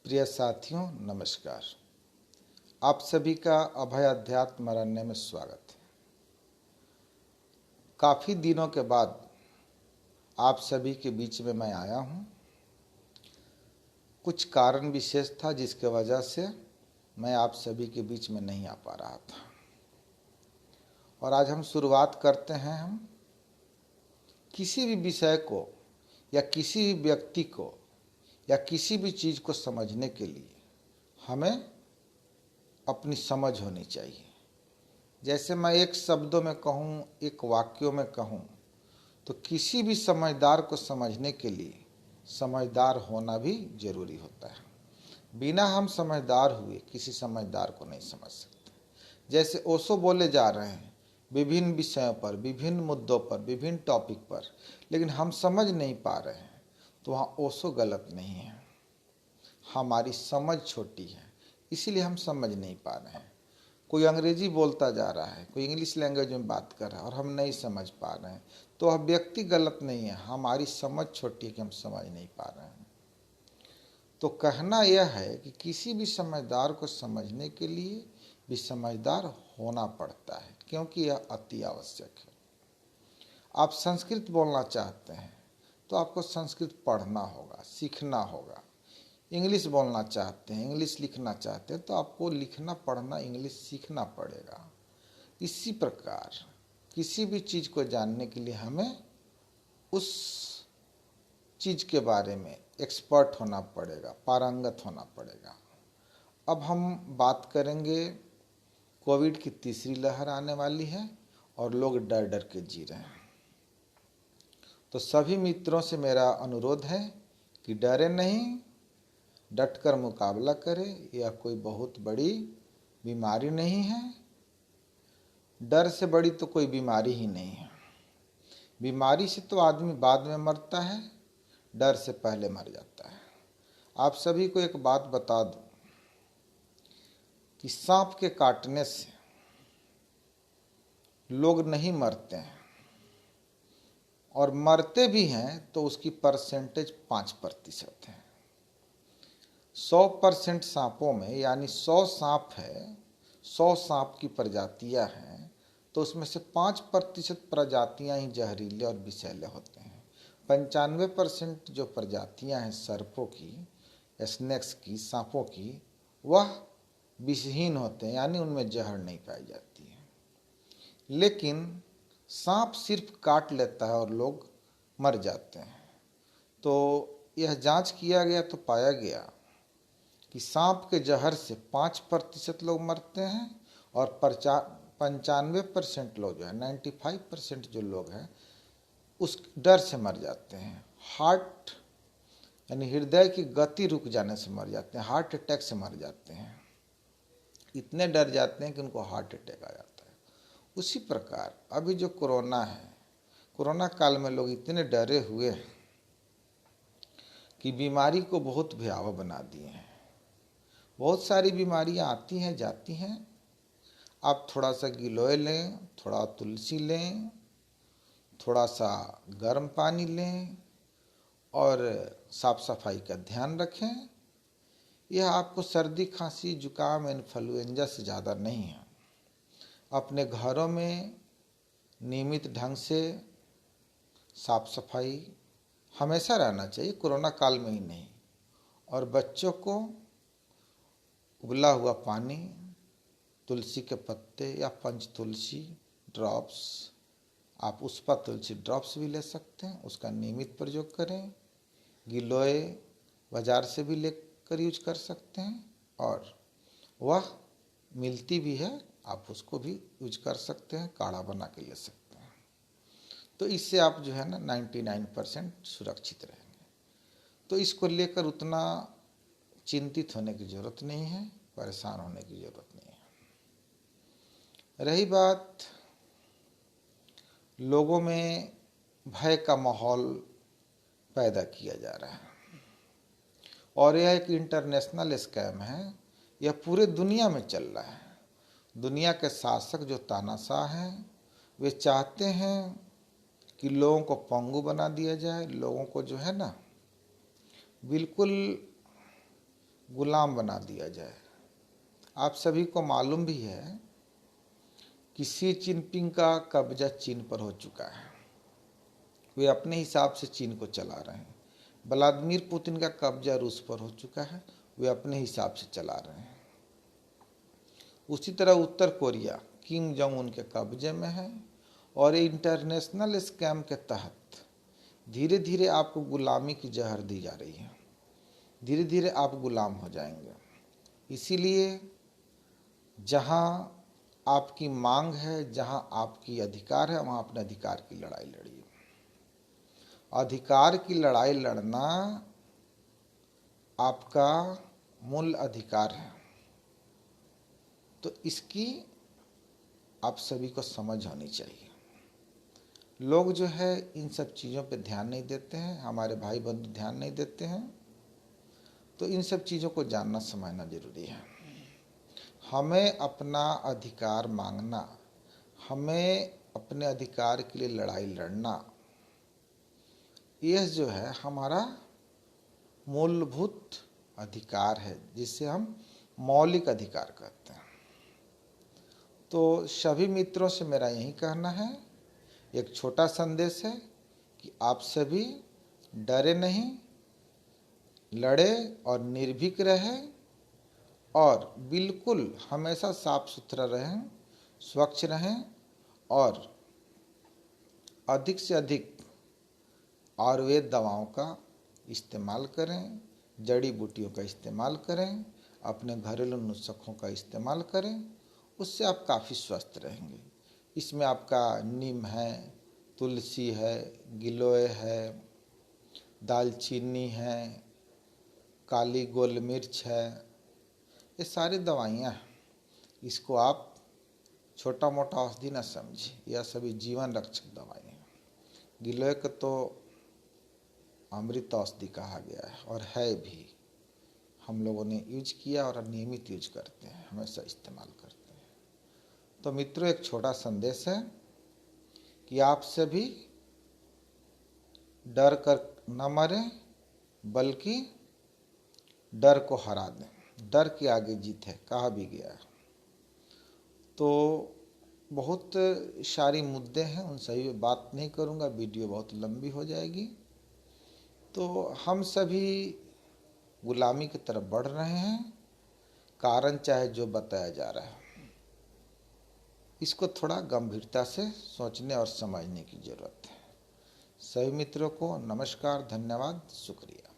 प्रिय साथियों, नमस्कार। आप सभी का अभय अध्यात्म अरण्य में स्वागत है। काफ़ी दिनों के बाद आप सभी के बीच में मैं आया हूँ। कुछ कारण विशेष था जिसके वजह से मैं आप सभी के बीच में नहीं आ पा रहा था। और आज हम शुरुआत करते हैं। हम किसी भी विषय को या किसी भी व्यक्ति को या किसी भी चीज़ को समझने के लिए हमें अपनी समझ होनी चाहिए। जैसे मैं एक शब्दों में कहूँ, एक वाक्यों में कहूँ, तो किसी भी समझदार को समझने के लिए समझदार होना भी जरूरी होता है। बिना हम समझदार हुए किसी समझदार को नहीं समझ सकते। जैसे ओशो बोले जा रहे हैं विभिन्न विषयों पर, विभिन्न मुद्दों पर, विभिन्न टॉपिक पर, लेकिन हम समझ नहीं पा रहे हैं, तो वहाँ ओशो गलत नहीं है। हमारी समझ छोटी है, इसीलिए हम समझ नहीं पा रहे हैं। कोई अंग्रेजी बोलता जा रहा है, कोई इंग्लिश लैंग्वेज में बात कर रहा है और हम नहीं समझ पा रहे हैं, तो वह व्यक्ति गलत नहीं है, हमारी समझ छोटी है कि हम समझ नहीं पा रहे हैं। तो कहना यह है कि किसी भी समझदार को समझने के लिए भी समझदार होना पड़ता है, क्योंकि यह अति आवश्यक है। आप संस्कृत बोलना चाहते हैं तो आपको संस्कृत पढ़ना होगा, सीखना होगा। इंग्लिश बोलना चाहते हैं, इंग्लिश लिखना चाहते हैं तो आपको लिखना, पढ़ना, इंग्लिश सीखना पड़ेगा। इसी प्रकार किसी भी चीज़ को जानने के लिए हमें उस चीज़ के बारे में एक्सपर्ट होना पड़ेगा, पारंगत होना पड़ेगा। अब हम बात करेंगे, कोविड की तीसरी लहर आने वाली है और लोग डर डर के जी रहे हैं। तो सभी मित्रों से मेरा अनुरोध है कि डरे नहीं, डटकर मुकाबला करें। यह कोई बहुत बड़ी बीमारी नहीं है। डर से बड़ी तो कोई बीमारी ही नहीं है। बीमारी से तो आदमी बाद में मरता है, डर से पहले मर जाता है। आप सभी को एक बात बता दूं कि सांप के काटने से लोग नहीं मरते हैं, और मरते भी हैं तो उसकी परसेंटेज 5% है। 100% सांपों में, यानी 100 सांप है, 100 सांप की प्रजातियां हैं, तो उसमें से 5% प्रजातियां ही जहरीले और विषैले होते हैं। 95% जो प्रजातियां हैं सर्पों की, स्नेक्स की, सांपों की, वह विषहीन होते हैं, यानी उनमें जहर नहीं पाई जाती है। लेकिन सांप सिर्फ काट लेता है और लोग मर जाते हैं। तो यह जांच किया गया तो पाया गया कि सांप के जहर से 5% लोग मरते हैं और 95% लोग जो है, 95% जो लोग हैं उस डर से मर जाते हैं। हार्ट यानी हृदय की गति रुक जाने से मर जाते हैं, हार्ट अटैक से मर जाते हैं। इतने डर जाते हैं कि उनको हार्ट अटैक आ जाता है। उसी प्रकार अभी जो कोरोना है, कोरोना काल में लोग इतने डरे हुए हैं कि बीमारी को बहुत भयावह बना दिए हैं। बहुत सारी बीमारियां आती हैं, जाती हैं। आप थोड़ा सा गिलोय लें, थोड़ा तुलसी लें, थोड़ा सा गर्म पानी लें और साफ सफाई का ध्यान रखें। यह आपको सर्दी, खांसी, जुकाम, इन्फ्लुएंजा से ज़्यादा नहीं है। अपने घरों में नियमित ढंग से साफ सफाई हमेशा रहना चाहिए, कोरोना काल में ही नहीं। और बच्चों को उबला हुआ पानी, तुलसी के पत्ते या पंच तुलसी ड्रॉप्स, आप उस पर तुलसी ड्रॉप्स भी ले सकते हैं, उसका नियमित प्रयोग करें। गिलोय बाजार से भी लेकर यूज कर सकते हैं, और वह मिलती भी है, आप उसको भी यूज कर सकते हैं, काढ़ा बना के ले सकते हैं। तो इससे आप जो है ना 99% सुरक्षित रहेंगे। तो इसको लेकर उतना चिंतित होने की ज़रूरत नहीं है, परेशान होने की ज़रूरत नहीं है। रही बात लोगों में भय का माहौल पैदा किया जा रहा है, और यह एक इंटरनेशनल स्कैम है, यह पूरे दुनिया में चल रहा है। दुनिया के शासक जो तानाशाह हैं, वे चाहते हैं कि लोगों को पंगु बना दिया जाए, लोगों को जो है ना बिल्कुल गुलाम बना दिया जाए। आप सभी को मालूम भी है कि शी जिनपिंग का कब्जा चीन पर हो चुका है। वे अपने हिसाब से चीन को चला रहे हैं। व्लादिमीर पुतिन का कब्जा रूस पर हो चुका है, वे अपने हिसाब से चला रहे हैं। उसी तरह उत्तर कोरिया किम जोंग उन के कब्जे में है और इंटरनेशनल स्कैम के तहत धीरे धीरे आपको गुलामी की जहर दी जा रही है। धीरे धीरे आप गुलाम हो जाएंगे। इसीलिए जहां आपकी मांग है, जहां आपकी अधिकार है, वहां अपने अधिकार की लड़ाई लड़िए। अधिकार की लड़ाई लड़ना आपका मूल अधिकार है। तो इसकी आप सभी को समझ होनी चाहिए। लोग जो है इन सब चीज़ों पे ध्यान नहीं देते हैं, हमारे भाई बंधु ध्यान नहीं देते हैं। तो इन सब चीज़ों को जानना समझना जरूरी है। हमें अपना अधिकार मांगना, हमें अपने अधिकार के लिए लड़ाई लड़ना, यह जो है हमारा मूलभूत अधिकार है, जिसे हम मौलिक अधिकार कहते हैं। तो सभी मित्रों से मेरा यही कहना है, एक छोटा संदेश है कि आप सभी डरे नहीं, लड़े और निर्भीक रहें और बिल्कुल हमेशा साफ सुथरा रहें, स्वच्छ रहें और अधिक से अधिक आयुर्वेद दवाओं का इस्तेमाल करें, जड़ी बूटियों का इस्तेमाल करें, अपने घरेलू नुस्खों का इस्तेमाल करें। उससे आप काफ़ी स्वस्थ रहेंगे। इसमें आपका नीम है, तुलसी है, गिलोय है, दालचीनी है, काली गोल मिर्च है, ये सारी दवाइयाँ हैं। इसको आप छोटा मोटा औषधि न समझिए, यह सभी जीवन रक्षक दवाएं हैं। गिलोय को तो अमृत औषधि कहा गया है और है भी। हम लोगों ने यूज किया और नियमित यूज करते हैं, हमेशा इस्तेमाल करते हैं। तो मित्रों, एक छोटा संदेश है कि आप सभी डर कर न मरें, बल्कि डर को हरा दें। डर के आगे जीत है, कहा भी गया है। तो बहुत सारी मुद्दे हैं, उन सभी पे बात नहीं करूँगा, वीडियो बहुत लंबी हो जाएगी। तो हम सभी गुलामी की तरफ बढ़ रहे हैं, कारण चाहे जो बताया जा रहा है, इसको थोड़ा गंभीरता से सोचने और समझने की जरूरत है। सभी मित्रों को नमस्कार, धन्यवाद, शुक्रिया।